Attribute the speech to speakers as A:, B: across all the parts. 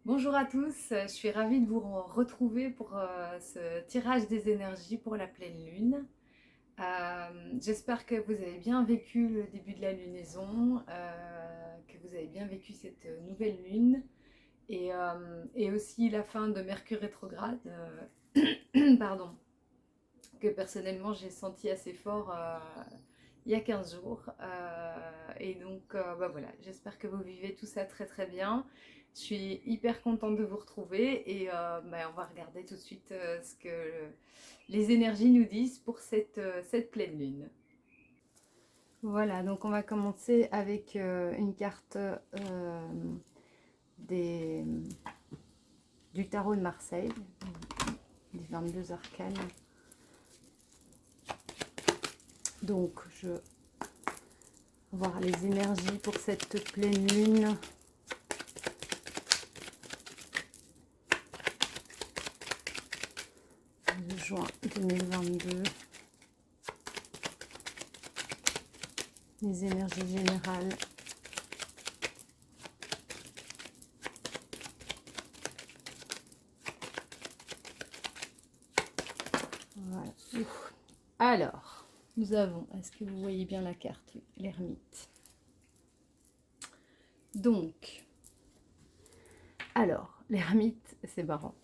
A: Bonjour à tous, je suis ravie de vous retrouver pour ce tirage des énergies pour la pleine lune. J'espère que vous avez bien vécu le début de la lunaison, que vous avez bien vécu cette nouvelle lune et aussi la fin de Mercure rétrograde, pardon, que personnellement j'ai senti assez fort il y a 15 jours. Et donc bah voilà, j'espère que vous vivez tout ça très très bien. Je suis hyper contente de vous retrouver et bah, on va regarder tout de suite ce que les énergies nous disent pour cette pleine lune. Voilà, donc on va commencer avec une carte des, du tarot de Marseille, des 22 arcanes. Donc je vais voir les énergies pour cette pleine lune. De juin 2022, les énergies générales. Voilà. Alors, nous avons, est-ce que vous voyez bien la carte, l'ermite. Donc, alors, l'ermite, c'est marrant.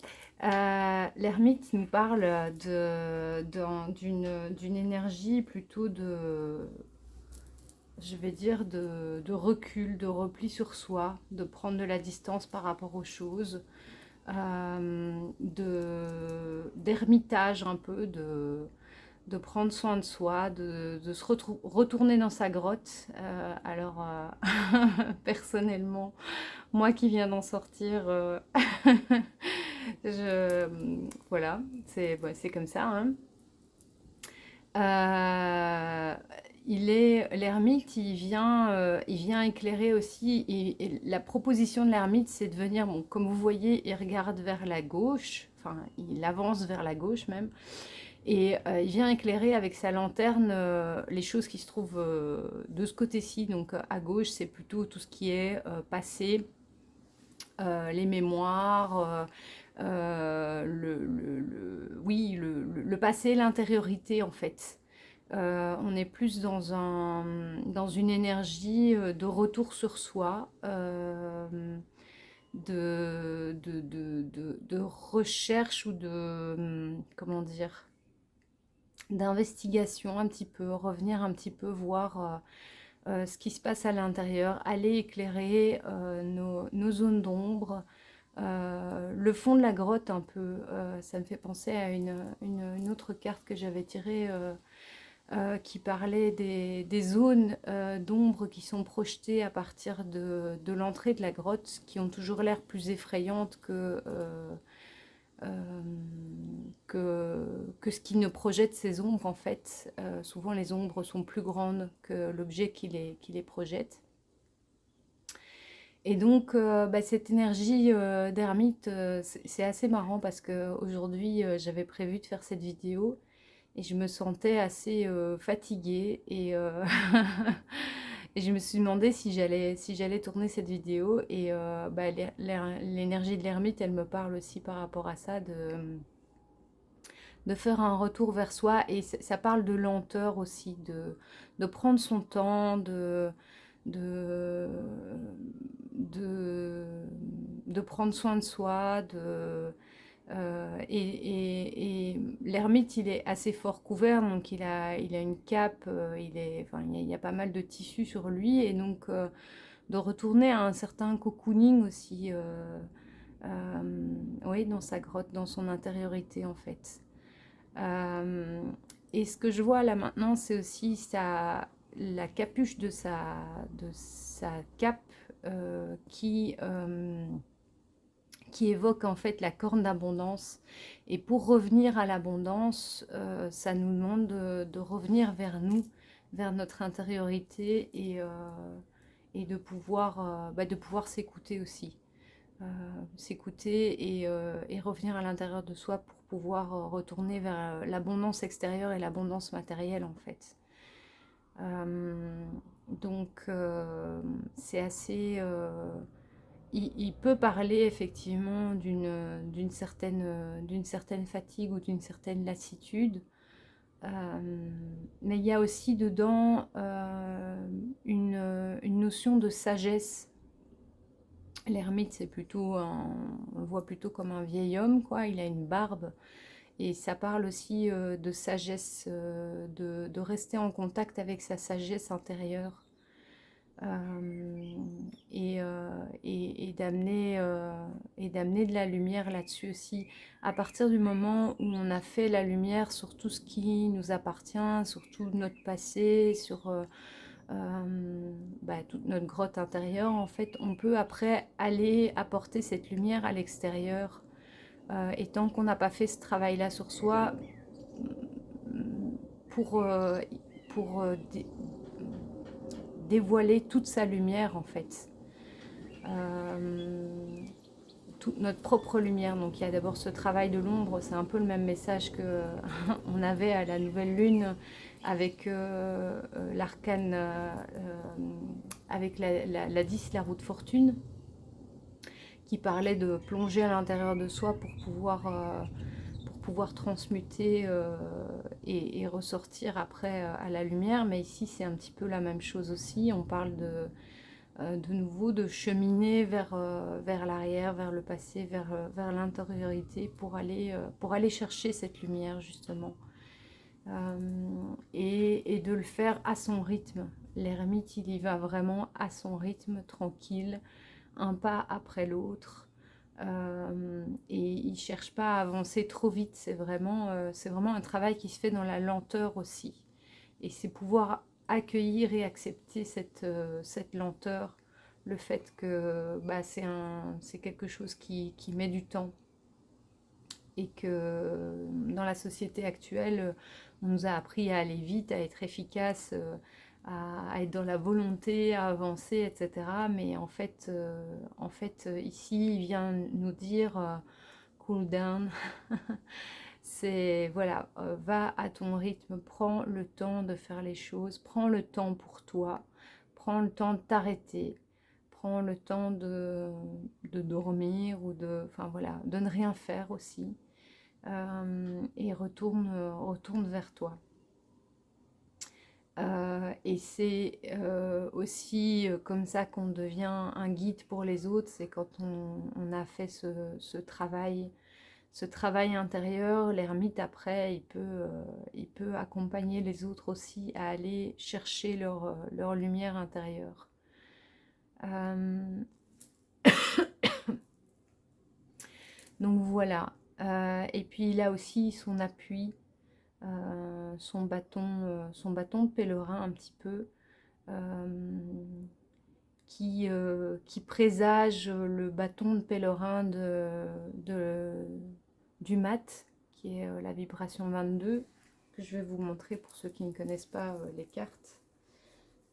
A: L'ermite nous parle d'une énergie plutôt je vais dire, de recul, de repli sur soi, de prendre de la distance par rapport aux choses, d'ermitage un peu, de prendre soin de soi, de se retourner dans sa grotte. Personnellement, moi qui viens d'en sortir, voilà, c'est comme ça, hein. Euh, l'ermite, il vient éclairer aussi. Et la proposition de l'ermite, c'est de venir, bon, comme vous voyez, il regarde vers la gauche, enfin, il avance vers la gauche même, et il vient éclairer avec sa lanterne les choses qui se trouvent de ce côté-ci. Donc à gauche, c'est plutôt tout ce qui est passé, les mémoires, oui, le passé, l'intériorité en fait. On est plus dans une énergie de retour sur soi, de recherche ou comment dire, d'investigation un petit peu, revenir un petit peu voir ce qui se passe à l'intérieur, aller éclairer nos zones d'ombre, le fond de la grotte un peu. Ça me fait penser à une autre carte que j'avais tirée qui parlait des zones d'ombre qui sont projetées à partir de l'entrée de la grotte, qui ont toujours l'air plus effrayantes euh, que ce qui ne projette ces ombres en fait. Souvent les ombres sont plus grandes que l'objet qui les projette. Et donc bah, cette énergie d'ermite, c'est assez marrant parce qu'aujourd'hui j'avais prévu de faire cette vidéo et je me sentais assez fatiguée et je me suis demandé si j'allais tourner cette vidéo et bah, l'énergie de l'ermite, elle me parle aussi par rapport à ça, de faire un retour vers soi et ça parle de lenteur aussi, de prendre son temps, de, de, de prendre soin de soi, et l'ermite, il est assez fort couvert, donc il a une cape, enfin, il y a pas mal de tissu sur lui, et donc de retourner à un certain cocooning aussi, oui, dans sa grotte, dans son intériorité en fait. Euh, et ce que je vois là maintenant, c'est aussi la capuche de sa cape qui évoque en fait la corne d'abondance. Et pour revenir à l'abondance, ça nous demande de revenir vers nous, vers notre intériorité et de pouvoir s'écouter aussi. S'écouter et revenir à l'intérieur de soi pour pouvoir retourner vers l'abondance extérieure et l'abondance matérielle en fait. Donc c'est assez il peut parler effectivement d'une certaine fatigue ou d'une certaine lassitude. Mais il y a aussi dedans une notion de sagesse. L'ermite, c'est plutôt on le voit plutôt comme un vieil homme, quoi. Il a une barbe et ça parle aussi de sagesse, de rester en contact avec sa sagesse intérieure euh, et d'amener de la lumière là-dessus aussi. À partir du moment où on a fait la lumière sur tout ce qui nous appartient, sur tout notre passé, sur toute notre grotte intérieure, en fait, on peut après aller apporter cette lumière à l'extérieur. Et tant qu'on n'a pas fait ce travail-là sur soi, pour, euh, pour dévoiler toute sa lumière, en fait. Euh, Toute notre propre lumière. Donc il y a d'abord ce travail de l'ombre, c'est un peu le même message que on avait à la nouvelle lune avec l'arcane, avec la 10, la roue de fortune, qui parlait de plonger à l'intérieur de soi pour pouvoir transmuter et ressortir après à la lumière. Mais ici c'est un petit peu la même chose aussi, on parle de nouveau de cheminer vers l'arrière, vers le passé, vers l'intériorité pour aller chercher cette lumière justement. Et de le faire à son rythme. L'ermite, il y va vraiment à son rythme, tranquille, un pas après l'autre. Et il ne cherche pas à avancer trop vite, c'est vraiment un travail qui se fait dans la lenteur aussi. Et c'est pouvoir accueillir et accepter cette lenteur, le fait que c'est quelque chose qui met du temps et que dans la société actuelle, on nous a appris à aller vite, à être efficace, à être dans la volonté, à avancer, etc. Mais en fait ici, il vient nous dire cool down. C'est, voilà, va à ton rythme, prends le temps de faire les choses, prends le temps pour toi, prends le temps de t'arrêter, prends le temps de dormir ou enfin voilà, de ne rien faire aussi, et retourne vers toi. Et c'est aussi comme ça qu'on devient un guide pour les autres, c'est quand on a fait ce travail intérieur. L'ermite après, il peut accompagner les autres aussi à aller chercher leur lumière intérieure. Euh, donc voilà. Et puis il a aussi son appui, son bâton de pèlerin un petit peu, qui présage le bâton de pèlerin du mat, qui est la vibration 22, que je vais vous montrer pour ceux qui ne connaissent pas les cartes.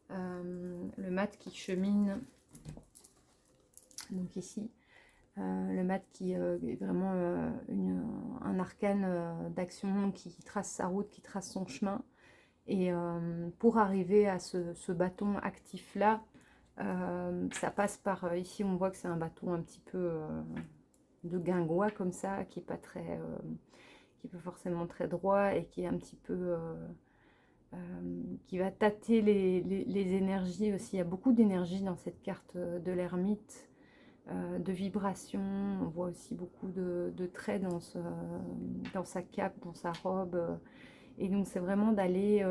A: Le mat qui chemine, donc ici, le mat qui est vraiment un arcane d'action qui trace sa route, qui trace son chemin. Et pour arriver à ce bâton actif-là, ça passe par, ici on voit que c'est un bâton un petit peu de guingois comme ça, qui est pas très, qui est pas forcément très droit et qui est un petit peu, qui va tâter les énergies aussi. Il y a beaucoup d'énergie dans cette carte de l'ermite, de vibrations. On voit aussi beaucoup de traits dans sa cape, dans sa robe. Et donc c'est vraiment d'aller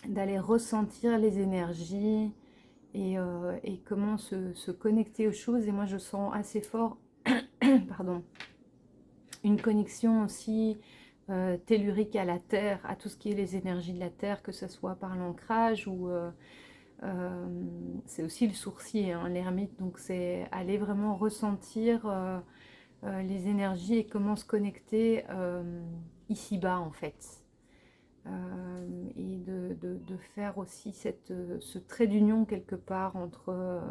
A: d'aller ressentir les énergies et comment se connecter aux choses. Et moi, je sens assez fort pardon, une connexion aussi tellurique à la Terre, à tout ce qui est les énergies de la Terre, que ce soit par l'ancrage ou... c'est aussi le sourcier, hein, l'ermite, donc c'est aller vraiment ressentir les énergies et comment se connecter ici-bas en fait. Et de faire aussi ce trait d'union quelque part entre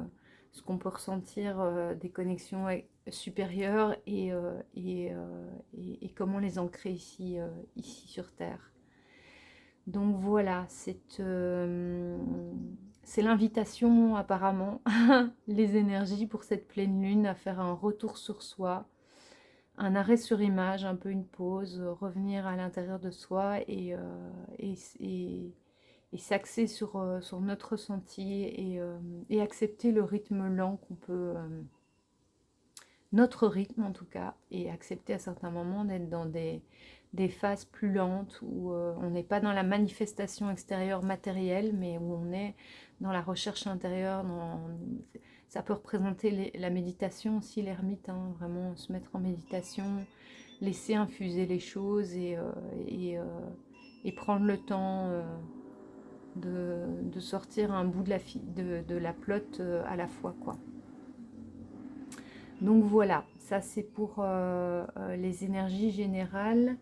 A: ce qu'on peut ressentir des connexions supérieures et comment les ancrer ici sur Terre. Donc voilà, C'est l'invitation apparemment, les énergies pour cette pleine lune, à faire un retour sur soi, un arrêt sur image, un peu une pause, revenir à l'intérieur de soi et, et- et s'axer sur notre ressenti et accepter le rythme lent qu'on peut, notre rythme en tout cas, et accepter à certains moments d'être dans des phases plus lentes où on n'est pas dans la manifestation extérieure matérielle, mais où on est dans la recherche intérieure. Ça peut représenter la méditation aussi, l'ermite, hein, vraiment se mettre en méditation, laisser infuser les choses et, euh, et prendre le temps de sortir un bout de la pelote à la fois, quoi. Donc voilà, ça c'est pour les énergies générales.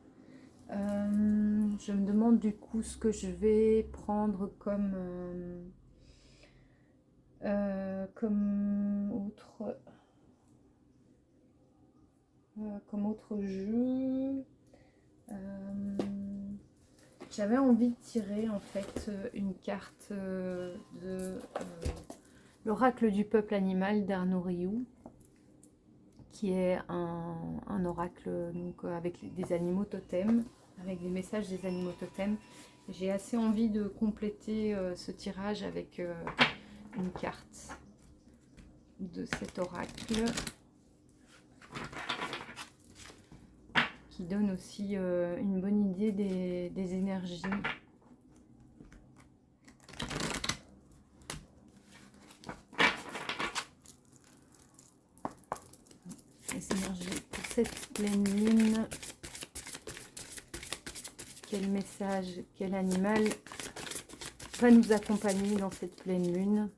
A: Je me demande du coup ce que je vais prendre comme autre jeu. Euh, J'avais envie de tirer en fait une carte de l'oracle du peuple animal d'Arnaud Rioux, qui est un oracle donc, avec des animaux totems, avec des messages des animaux totems. J'ai assez envie de compléter ce tirage avec une carte de cet oracle qui donne aussi une bonne idée des énergies. Les énergies pour cette pleine lune. Quel message, quel animal va nous accompagner dans cette pleine lune,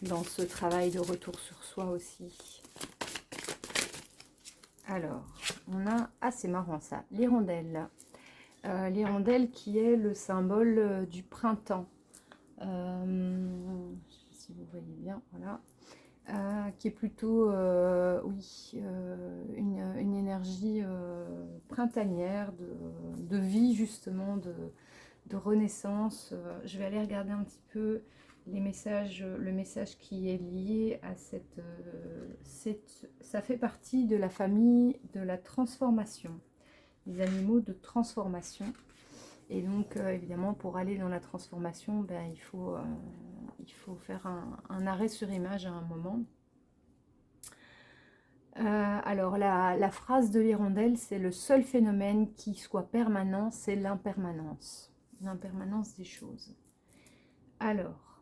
A: dans ce travail de retour sur soi aussi. Alors, on a... Ah, c'est marrant ça, l'hirondelle. L'hirondelle qui est le symbole du printemps. Je sais pas si vous voyez bien, voilà. Qui est plutôt, oui, une énergie printanière, de vie justement, de renaissance. Je vais aller regarder un petit peu les messages, le message qui est lié à ça fait partie de la famille de la transformation, les animaux de transformation. Et donc évidemment pour aller dans la transformation, ben, il faut faire un arrêt sur image à un moment. Alors la phrase de l'hirondelle, c'est: le seul phénomène qui soit permanent, c'est l'impermanence des choses. Alors,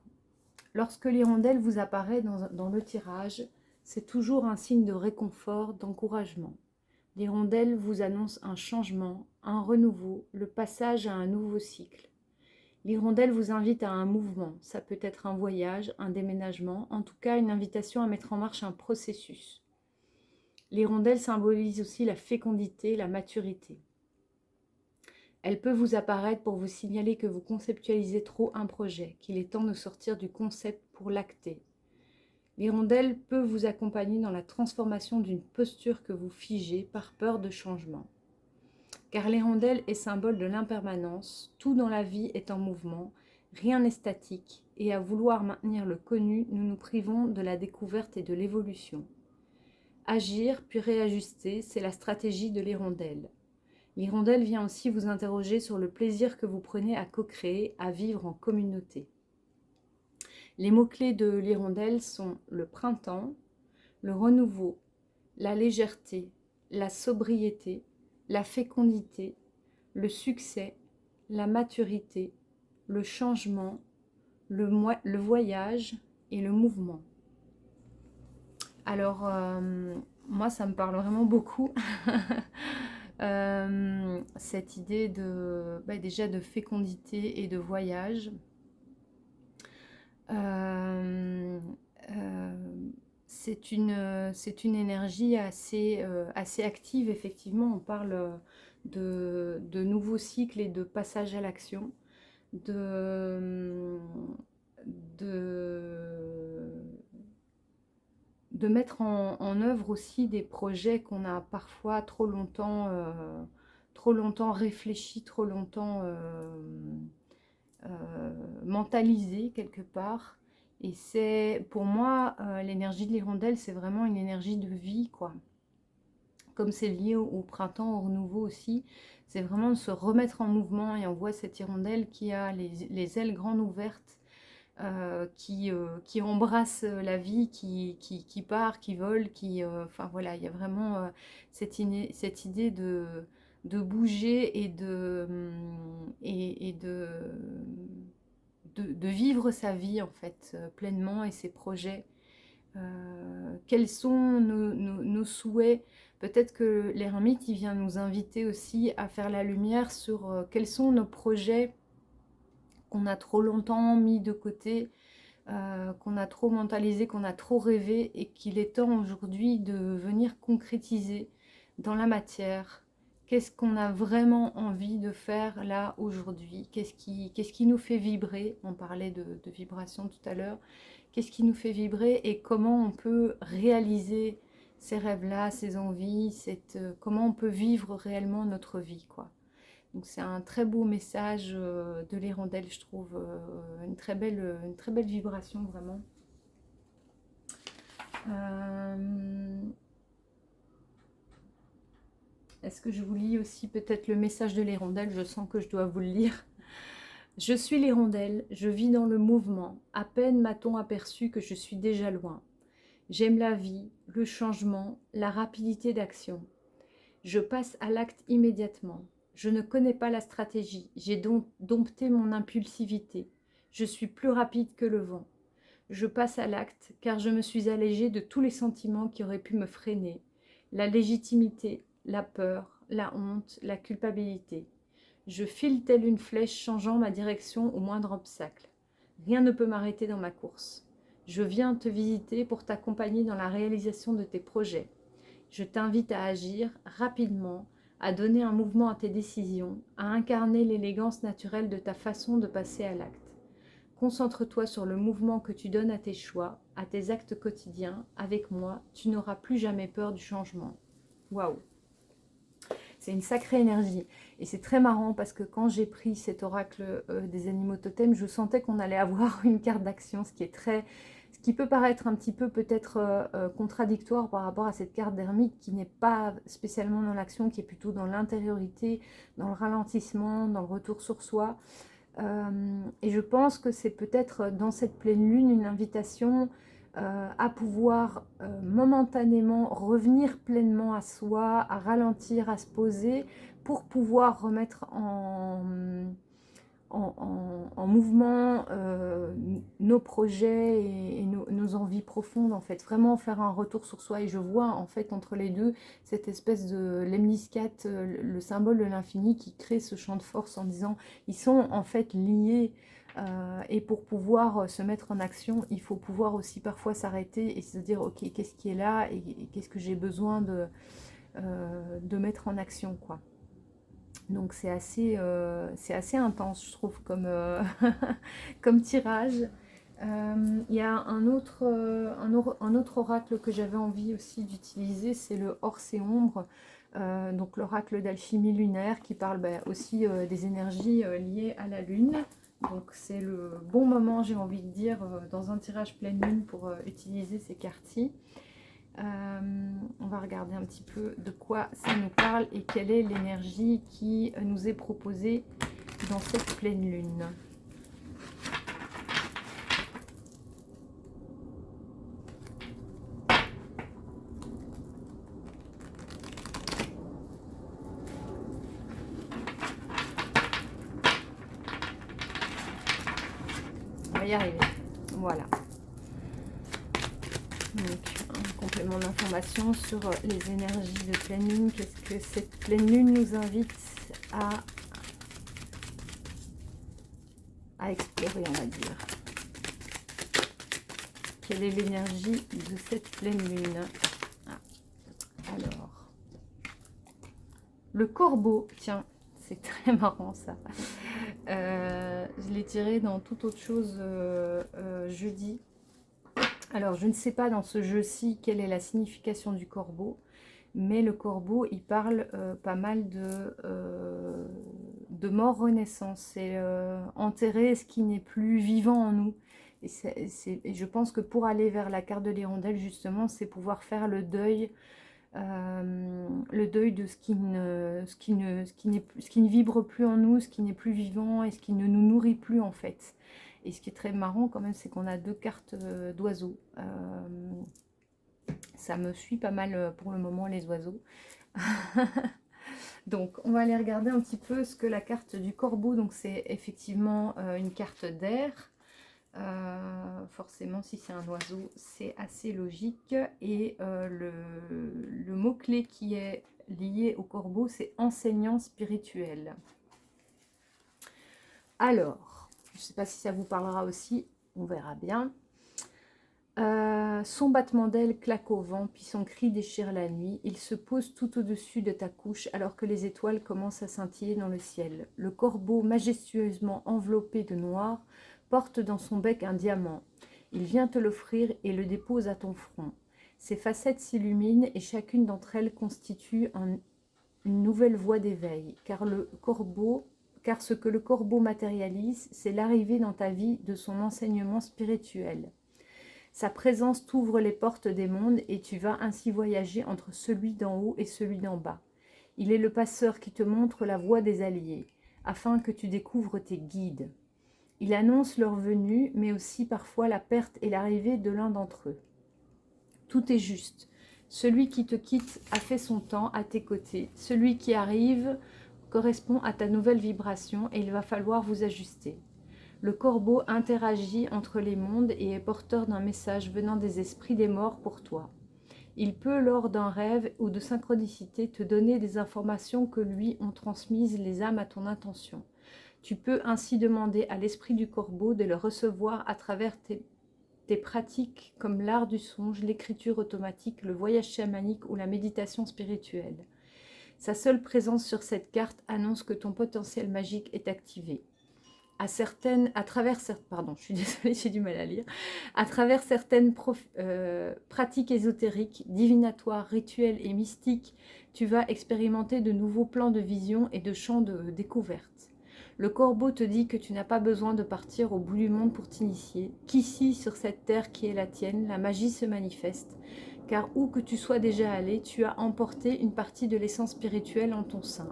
A: lorsque l'hirondelle vous apparaît dans le tirage, c'est toujours un signe de réconfort, d'encouragement. L'hirondelle vous annonce un changement, un renouveau, le passage à un nouveau cycle. L'hirondelle vous invite à un mouvement, ça peut être un voyage, un déménagement, en tout cas une invitation à mettre en marche un processus. L'hirondelle symbolise aussi la fécondité, la maturité. Elle peut vous apparaître pour vous signaler que vous conceptualisez trop un projet, qu'il est temps de sortir du concept pour l'acter. L'hirondelle peut vous accompagner dans la transformation d'une posture que vous figez par peur de changement. Car l'hirondelle est symbole de l'impermanence, tout dans la vie est en mouvement, rien n'est statique, et à vouloir maintenir le connu, nous nous privons de la découverte et de l'évolution. Agir puis réajuster, c'est la stratégie de l'hirondelle. L'hirondelle vient aussi vous interroger sur le plaisir que vous prenez à co-créer, à vivre en communauté. Les mots-clés de l'hirondelle sont le printemps, le renouveau, la légèreté, la sobriété, la fécondité, le succès, la maturité, le changement, le voyage et le mouvement. Alors, moi, ça me parle vraiment beaucoup. Cette idée déjà de fécondité et de voyage. C'est une énergie assez active, effectivement. On parle de nouveaux cycles et de passage à l'action, de, de, de mettre en œuvre aussi des projets qu'on a parfois trop longtemps réfléchi, trop longtemps mentalisé quelque part. Et c'est, pour moi, l'énergie de l'hirondelle, c'est vraiment une énergie de vie, quoi. Comme c'est lié au printemps, au renouveau aussi, c'est vraiment de se remettre en mouvement. Et on voit cette hirondelle qui a les ailes grandes ouvertes, qui embrasse la vie, qui part, qui vole, enfin voilà, il y a vraiment cette idée de bouger et de vivre sa vie en fait pleinement et ses projets. Quels sont nos souhaits? Peut-être que l'ermite il vient nous inviter aussi à faire la lumière sur quels sont nos projets qu'on a trop longtemps mis de côté, qu'on a trop mentalisé, qu'on a trop rêvé et qu'il est temps aujourd'hui de venir concrétiser dans la matière. Qu'est-ce qu'on a vraiment envie de faire là aujourd'hui? Qu'est-ce qui nous fait vibrer? On parlait de vibration tout à l'heure. Qu'est-ce qui nous fait vibrer et comment on peut réaliser ces rêves-là, ces envies, comment on peut vivre réellement notre vie, quoi. Donc c'est un très beau message de l'hirondelle, je trouve, une très belle vibration vraiment. Est-ce que je vous lis aussi peut-être le message de l'hirondelle? Je sens que je dois vous le lire. Je suis l'hirondelle, je vis dans le mouvement. À peine m'a-t-on aperçu que je suis déjà loin. J'aime la vie, le changement, la rapidité d'action. Je passe à l'acte immédiatement. Je ne connais pas la stratégie, j'ai donc dompté mon impulsivité. Je suis plus rapide que le vent. Je passe à l'acte car je me suis allégée de tous les sentiments qui auraient pu me freiner. La légitimité, la peur, la honte, la culpabilité. Je file telle une flèche changeant ma direction au moindre obstacle. Rien ne peut m'arrêter dans ma course. Je viens te visiter pour t'accompagner dans la réalisation de tes projets. Je t'invite à agir rapidement, à donner un mouvement à tes décisions, à incarner l'élégance naturelle de ta façon de passer à l'acte. Concentre-toi sur le mouvement que tu donnes à tes choix, à tes actes quotidiens. Avec moi, tu n'auras plus jamais peur du changement. Waouh! C'est une sacrée énergie. Et c'est très marrant parce que quand j'ai pris cet oracle des animaux totems, je sentais qu'on allait avoir une carte d'action, ce qui peut paraître un petit peu peut-être contradictoire par rapport à cette carte d'ermite qui n'est pas spécialement dans l'action, qui est plutôt dans l'intériorité, dans le ralentissement, dans le retour sur soi. Et je pense que c'est peut-être dans cette pleine lune une invitation à pouvoir momentanément revenir pleinement à soi, à ralentir, à se poser pour pouvoir remettre en mouvement nos projets et nos envies profondes, en fait. Vraiment faire un retour sur soi. Et je vois, en fait, entre les deux, cette espèce de lemniscate, le symbole de l'infini qui crée ce champ de force en disant, ils sont en fait liés. Et pour pouvoir se mettre en action, il faut pouvoir aussi parfois s'arrêter et se dire, ok, qu'est-ce qui est là et qu'est-ce que j'ai besoin de mettre en action, quoi. Donc c'est assez intense, je trouve, comme tirage. Il y a un autre oracle que j'avais envie aussi d'utiliser, c'est le Orse et Ombre, donc l'oracle d'alchimie lunaire qui parle aussi des énergies liées à la lune. Donc c'est le bon moment, j'ai envie de dire, dans un tirage pleine lune pour utiliser ces cartes-ci. On va regarder un petit peu de quoi ça nous parle et quelle est l'énergie qui nous est proposée dans cette pleine lune. On va y arriver. Voilà. Donc, un complément d'information sur les énergies de pleine lune. Qu'est-ce que cette pleine lune nous invite à explorer, on va dire. Quelle est l'énergie de cette pleine lune? Alors, le corbeau, tiens, c'est très marrant ça. Je l'ai tiré dans toute autre chose jeudi. Alors, je ne sais pas dans ce jeu-ci quelle est la signification du corbeau, mais le corbeau, il parle pas mal de mort-renaissance, c'est enterrer ce qui n'est plus vivant en nous. Et je pense que pour aller vers la carte de l'hirondelle, justement, c'est pouvoir faire le deuil de ce qui ne vibre plus en nous, ce qui n'est plus vivant et ce qui ne nous nourrit plus en fait. Et ce qui est très marrant quand même, c'est qu'on a deux cartes d'oiseaux. Ça me suit pas mal pour le moment les oiseaux. Donc on va aller regarder un petit peu ce que la carte du corbeau, donc c'est effectivement une carte d'air. Forcément si c'est un oiseau c'est assez logique, et le mot-clé qui est lié au corbeau c'est enseignant spirituel. Alors, je ne sais pas si ça vous parlera aussi, on verra bien. Son battement d'aile claque au vent, puis son cri déchire la nuit. Il se pose tout au-dessus de ta couche alors que les étoiles commencent à scintiller dans le ciel. Le corbeau, majestueusement enveloppé de noir, porte dans son bec un diamant. Il vient te l'offrir et le dépose à ton front. Ses facettes s'illuminent et chacune d'entre elles constitue une nouvelle voie d'éveil, car ce que le corbeau matérialise, c'est l'arrivée dans ta vie de son enseignement spirituel. Sa présence t'ouvre les portes des mondes et tu vas ainsi voyager entre celui d'en haut et celui d'en bas. Il est le passeur qui te montre la voie des alliés, afin que tu découvres tes guides. Il annonce leur venue, mais aussi parfois la perte et l'arrivée de l'un d'entre eux. Tout est juste. Celui qui te quitte a fait son temps à tes côtés. Celui qui arrive correspond à ta nouvelle vibration et il va falloir vous ajuster. Le corbeau interagit entre les mondes et est porteur d'un message venant des esprits des morts pour toi. Il peut, lors d'un rêve ou de synchronicité, te donner des informations que lui ont transmises les âmes à ton intention. Tu peux ainsi demander à l'esprit du corbeau de le recevoir à travers tes pratiques comme l'art du songe, l'écriture automatique, le voyage chamanique ou la méditation spirituelle. Sa seule présence sur cette carte annonce que ton potentiel magique est activé. À travers certaines pratiques ésotériques, divinatoires, rituelles et mystiques, tu vas expérimenter de nouveaux plans de vision et de champs de découverte. Le corbeau te dit que tu n'as pas besoin de partir au bout du monde pour t'initier, qu'ici, sur cette terre qui est la tienne, la magie se manifeste, car où que tu sois déjà allé, tu as emporté une partie de l'essence spirituelle en ton sein.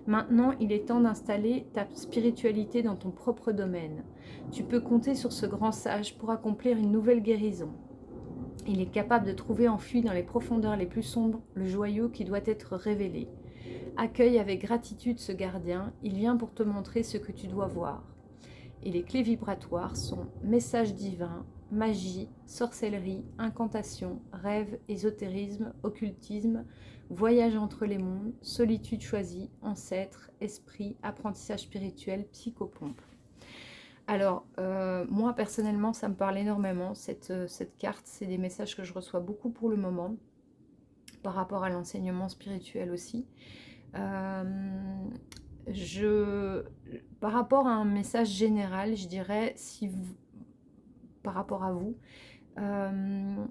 A: Maintenant, il est temps d'installer ta spiritualité dans ton propre domaine. Tu peux compter sur ce grand sage pour accomplir une nouvelle guérison. Il est capable de trouver enfui dans les profondeurs les plus sombres le joyau qui doit être révélé. Accueille avec gratitude ce gardien, il vient pour te montrer ce que tu dois voir. Et les clés vibratoires sont message divin, magie, sorcellerie, incantation, rêve, ésotérisme, occultisme, voyage entre les mondes, solitude choisie, ancêtre, esprit, apprentissage spirituel, psychopompe. Alors, moi personnellement, ça me parle énormément, cette carte. C'est des messages que je reçois beaucoup pour le moment, par rapport à l'enseignement spirituel aussi. Par rapport à un message général, je dirais, par rapport à vous,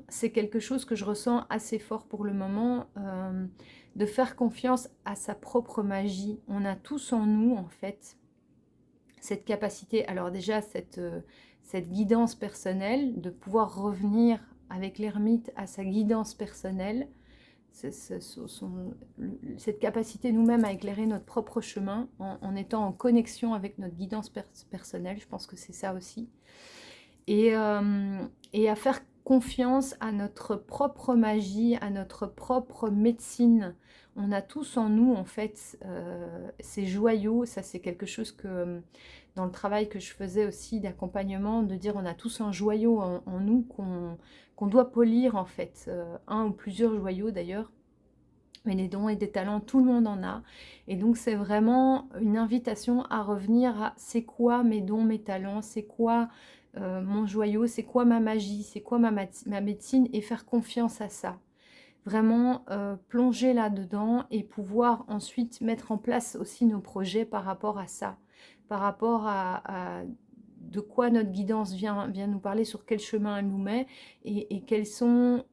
A: c'est quelque chose que je ressens assez fort pour le moment, de faire confiance à sa propre magie. On a tous en nous, en fait, cette capacité, alors déjà, cette guidance personnelle, de pouvoir revenir avec l'ermite à sa guidance personnelle, cette capacité nous-mêmes à éclairer notre propre chemin en étant en connexion avec notre guidance personnelle, je pense que c'est ça aussi. Et à faire confiance à notre propre magie, à notre propre médecine. On a tous en nous, en fait, ces joyaux. Ça, c'est quelque chose que, dans le travail que je faisais aussi d'accompagnement, de dire on a tous un joyau en nous qu'on doit polir, en fait. Un ou plusieurs joyaux, d'ailleurs. Mais les dons et des talents, tout le monde en a. Et donc, c'est vraiment une invitation à revenir à c'est quoi mes dons, mes talents, c'est quoi mon joyau, c'est quoi ma magie, c'est quoi ma médecine, et faire confiance à ça. Vraiment plonger là-dedans et pouvoir ensuite mettre en place aussi nos projets par rapport à ça, par rapport à de quoi notre guidance vient nous parler, sur quel chemin elle nous met, et quels sont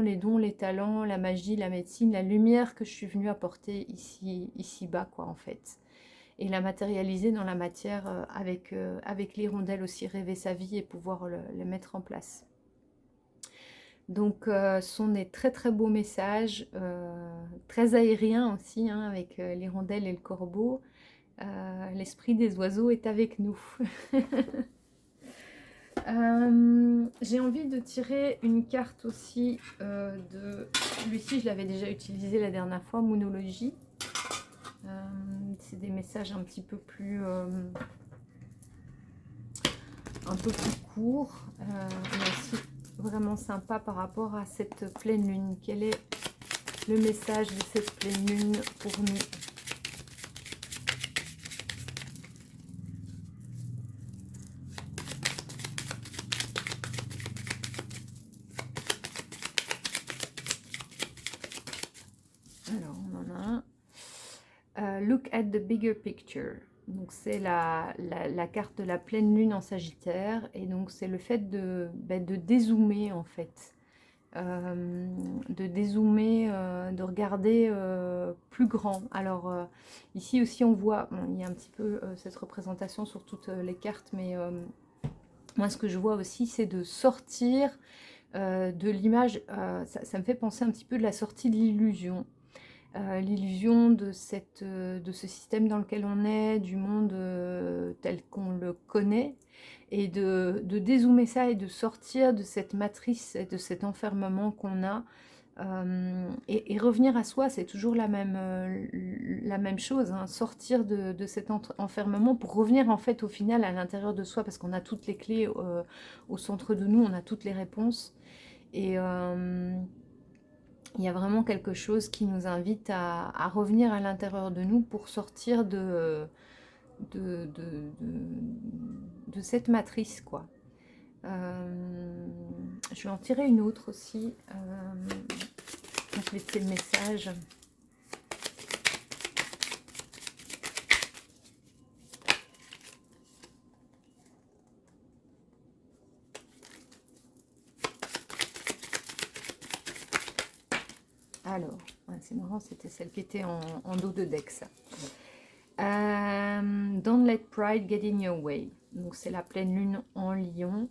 A: les dons, les talents, la magie, la médecine, la lumière que je suis venue apporter ici bas, quoi, en fait. et la matérialiser dans la matière avec l'hirondelle aussi, rêver sa vie et pouvoir le mettre en place. Donc ce sont des très très beaux messages, très aériens aussi, hein, avec l'hirondelle et le corbeau. L'esprit des oiseaux est avec nous. J'ai envie de tirer une carte aussi de... Celui-ci, je l'avais déjà utilisé la dernière fois, Moonologie. C'est des messages un petit peu plus... un peu plus courts. Mais aussi vraiment sympa par rapport à cette pleine lune. Quel est le message de cette pleine lune pour nous? Alors, on en a un. Look at the bigger picture. Donc, c'est la carte de la pleine lune en Sagittaire. Et donc, c'est le fait de dézoomer, en fait. De dézoomer, de regarder plus grand. Alors, ici aussi, on voit, bon, il y a un petit peu cette représentation sur toutes les cartes, mais moi, ce que je vois aussi, c'est de sortir de l'image. Ça me fait penser un petit peu de la sortie de l'illusion. L'illusion de ce système dans lequel on est, du monde tel qu'on le connaît, et de dézoomer ça et de sortir de cette matrice et de cet enfermement qu'on a, et revenir à soi. C'est toujours la même chose, hein, sortir de cet enfermement pour revenir en fait au final à l'intérieur de soi, parce qu'on a toutes les clés au centre de nous, on a toutes les réponses, et il y a vraiment quelque chose qui nous invite à revenir à l'intérieur de nous pour sortir de, de, cette matrice, quoi. Je vais en tirer une autre aussi. Je vais laisser le message. Alors, c'est marrant, c'était celle qui était en dos de deck, ça. Don't let pride get in your way. Donc c'est la pleine lune en Lion.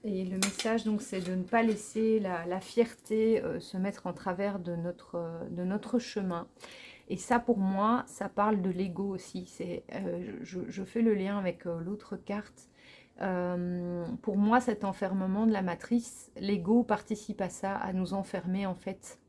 A: Et le message, donc, c'est de ne pas laisser la fierté se mettre en travers de notre chemin. Et ça, pour moi, ça parle de l'ego aussi. Je fais le lien avec l'autre carte. Pour moi, cet enfermement de la matrice, l'ego participe à ça, à nous enfermer en fait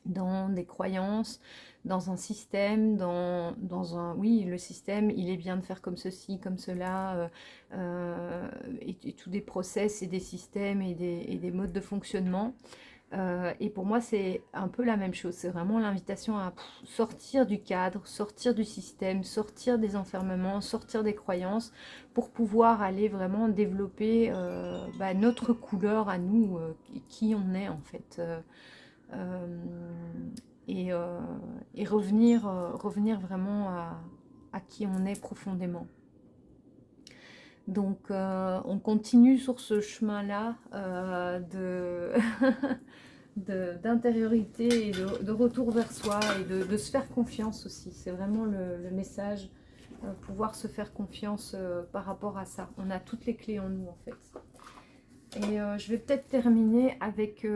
A: dans des croyances, dans un système, dans un... Oui, le système, il est bien de faire comme ceci, comme cela, et tous des process et des systèmes et des modes de fonctionnement. Et pour moi, c'est un peu la même chose. C'est vraiment l'invitation à sortir du cadre, sortir du système, sortir des enfermements, sortir des croyances, pour pouvoir aller vraiment développer notre couleur à nous, qui on est en fait. Et revenir vraiment à qui on est profondément. Donc on continue sur ce chemin-là d'intériorité et de retour vers soi, et de se faire confiance aussi. C'est vraiment le message, pouvoir se faire confiance par rapport à ça. On a toutes les clés en nous en fait. Et je vais peut-être terminer avec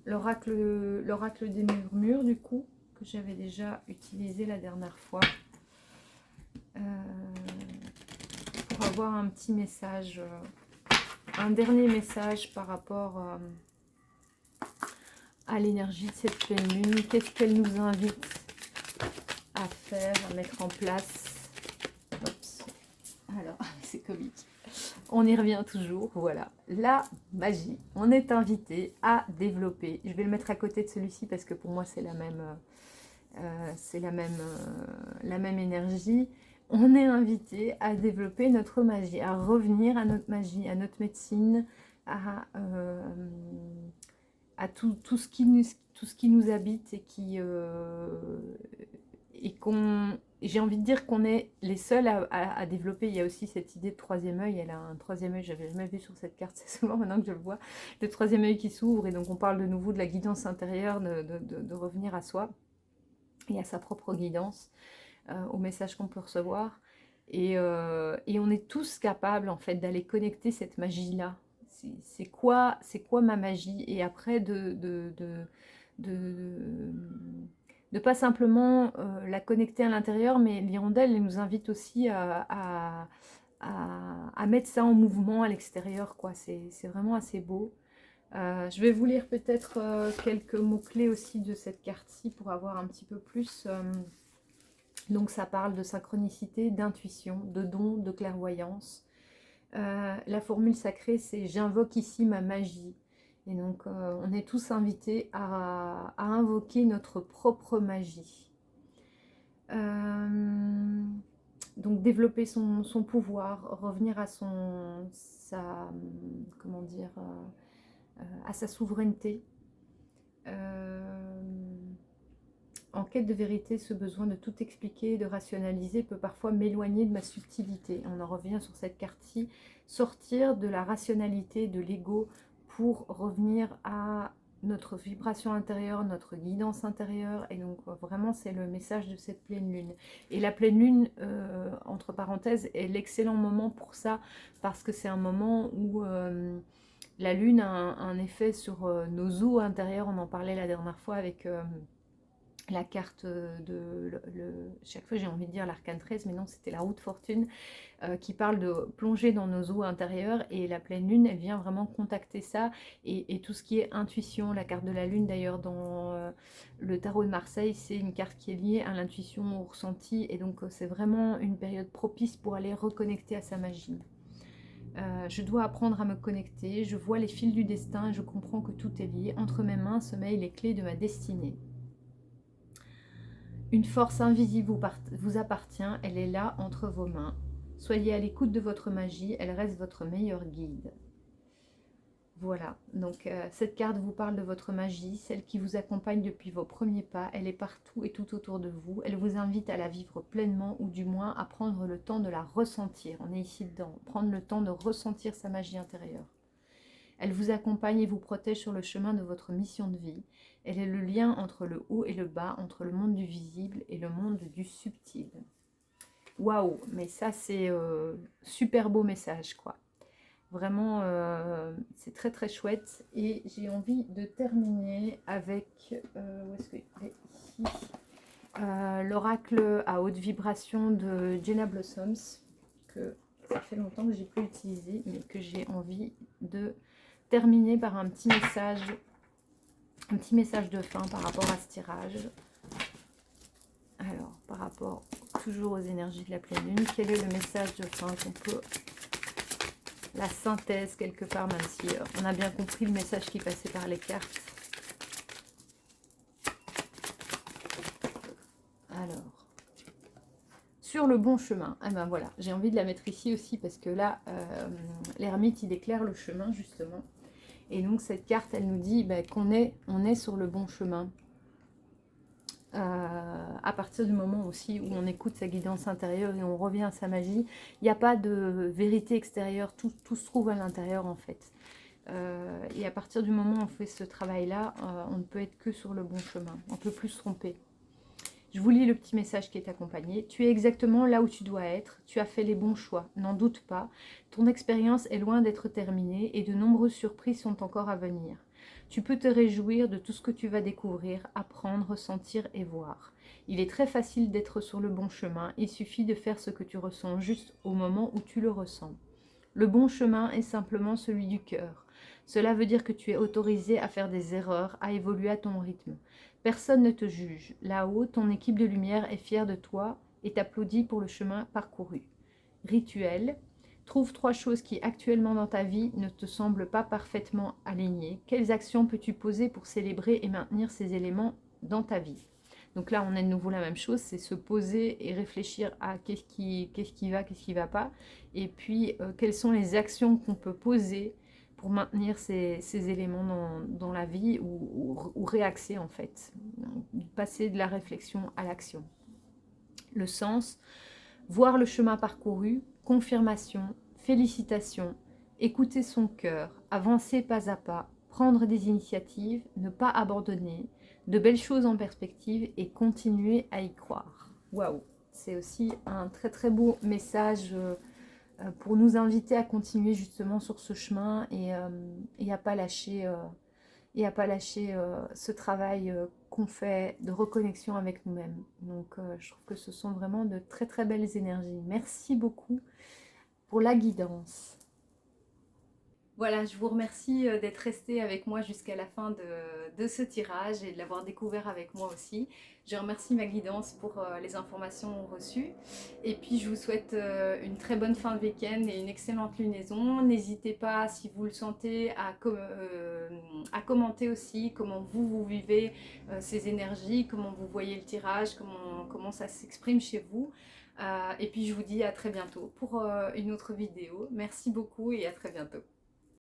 A: l'oracle des murmures, du coup, que j'avais déjà utilisé la dernière fois. Pour avoir un petit message, un dernier message par rapport à l'énergie de cette pleine lune. Qu'est-ce qu'elle nous invite à faire, à mettre en place? Oups. Alors, c'est comique. On y revient toujours, voilà, la magie. On est invité à développer. Je vais le mettre à côté de celui-ci parce que pour moi c'est la même énergie. On est invité à développer notre magie, à revenir à notre magie, à notre médecine, à tout ce qui nous habite, et qu'on... J'ai envie de dire qu'on est les seuls à développer. Il y a aussi cette idée de troisième œil. Elle a un troisième œil, j'avais jamais vu sur cette carte, c'est seulement maintenant que je le vois. Le troisième œil qui s'ouvre, et donc on parle de nouveau de la guidance intérieure, de revenir à soi. et à sa propre guidance, au message qu'on peut recevoir. Et on est tous capables en fait d'aller connecter cette magie-là. C'est quoi ma magie? Et après de, de pas simplement la connecter à l'intérieur, mais l'hirondelle elle nous invite aussi à mettre ça en mouvement à l'extérieur, quoi. C'est vraiment assez beau. Je vais vous lire peut-être quelques mots-clés aussi de cette carte-ci pour avoir un petit peu plus. Donc ça parle de synchronicité, d'intuition, de don, de clairvoyance. La formule sacrée, c'est j'invoque ici ma magie. Et donc on est tous invités à invoquer notre propre magie. Donc développer son pouvoir, revenir à comment dire, à sa souveraineté. En quête de vérité, ce besoin de tout expliquer, de rationaliser peut parfois m'éloigner de ma subtilité. On en revient sur cette carte-ci, sortir de la rationalité, de l'ego, pour revenir à notre vibration intérieure, notre guidance intérieure. Et donc vraiment c'est le message de cette pleine lune. Et la pleine lune, entre parenthèses, est l'excellent moment pour ça, parce que c'est un moment où la lune a un effet sur nos os intérieurs. On en parlait la dernière fois avec la carte chaque fois j'ai envie de dire l'arcane 13, mais non, c'était la roue de fortune, qui parle de plonger dans nos eaux intérieures, et la pleine lune elle vient vraiment contacter ça, et tout ce qui est intuition. La carte de la lune d'ailleurs dans le tarot de Marseille, c'est une carte qui est liée à l'intuition, au ressenti, et donc c'est vraiment une période propice pour aller reconnecter à sa magie. Je dois apprendre à me connecter, je vois les fils du destin et je comprends que tout est lié. Entre mes mains sommeillent les clés de ma destinée. Une force invisible vous appartient, elle est là entre vos mains. Soyez à l'écoute de votre magie, elle reste votre meilleur guide. Voilà, donc cette carte vous parle de votre magie, celle qui vous accompagne depuis vos premiers pas. Elle est partout et tout autour de vous. Elle vous invite à la vivre pleinement, ou du moins à prendre le temps de la ressentir. On est ici dedans, prendre le temps de ressentir sa magie intérieure. Elle vous accompagne et vous protège sur le chemin de votre mission de vie. Elle est le lien entre le haut et le bas, entre le monde du visible et le monde du subtil. Waouh, mais ça c'est super beau message, quoi. Vraiment, c'est très très chouette. Et j'ai envie de terminer avec, où est-ce qu'il est ici, l'oracle à haute vibration de Jenna Blossoms, que ça fait longtemps que j'ai plus utilisé, mais que j'ai envie de terminer par un petit message de fin par rapport à ce tirage. Alors, par rapport toujours aux énergies de la pleine lune, quel est le message de fin qu'on peut... La synthèse quelque part, même si on a bien compris le message qui passait par les cartes. Alors, sur le bon chemin. Ah ben voilà, j'ai envie de la mettre ici aussi parce que là, l'ermite, il éclaire le chemin justement. Et donc cette carte, elle nous dit qu'on est sur le bon chemin. À partir du moment aussi où on écoute sa guidance intérieure et on revient à sa magie, il n'y a pas de vérité extérieure, tout se trouve à l'intérieur en fait. Et à partir du moment où on fait ce travail-là, on ne peut être que sur le bon chemin, on ne peut plus se tromper. Je vous lis le petit message qui est accompagné. Tu es exactement là où tu dois être, tu as fait les bons choix, n'en doute pas. Ton expérience est loin d'être terminée et de nombreuses surprises sont encore à venir. Tu peux te réjouir de tout ce que tu vas découvrir, apprendre, ressentir et voir. Il est très facile d'être sur le bon chemin, il suffit de faire ce que tu ressens juste au moment où tu le ressens. Le bon chemin est simplement celui du cœur. Cela veut dire que tu es autorisé à faire des erreurs, à évoluer à ton rythme. Personne ne te juge. Là-haut, ton équipe de lumière est fière de toi et t'applaudit pour le chemin parcouru. Rituel. Trouve 3 choses qui actuellement dans ta vie ne te semblent pas parfaitement alignées. Quelles actions peux-tu poser pour célébrer et maintenir ces éléments dans ta vie? Donc là, on a de nouveau la même chose, c'est se poser et réfléchir à qu'est-ce qui va, qu'est-ce qui ne va pas. Et puis, quelles sont les actions qu'on peut poser pour maintenir ces éléments dans la vie, ou réaxer en fait. Passer de la réflexion à l'action. Le sens, voir le chemin parcouru, confirmation, félicitations, écouter son cœur, avancer pas à pas, prendre des initiatives, ne pas abandonner,
B: de belles choses en perspective et continuez à y croire. Waouh, c'est aussi un très très beau message pour nous inviter à continuer justement sur ce chemin et à pas lâcher ce travail qu'on fait de reconnexion avec nous-mêmes. Donc je trouve que ce sont vraiment de très très belles énergies. Merci beaucoup pour la guidance.
A: Voilà, je vous remercie d'être resté avec moi jusqu'à la fin de ce tirage et de l'avoir découvert avec moi aussi. Je remercie ma guidance pour les informations reçues. Et puis je vous souhaite une très bonne fin de week-end et une excellente lunaison. N'hésitez pas, si vous le sentez, à commenter aussi comment vous vivez ces énergies, comment vous voyez le tirage, comment ça s'exprime chez vous. Et puis je vous dis à très bientôt pour une autre vidéo. Merci beaucoup et à très bientôt.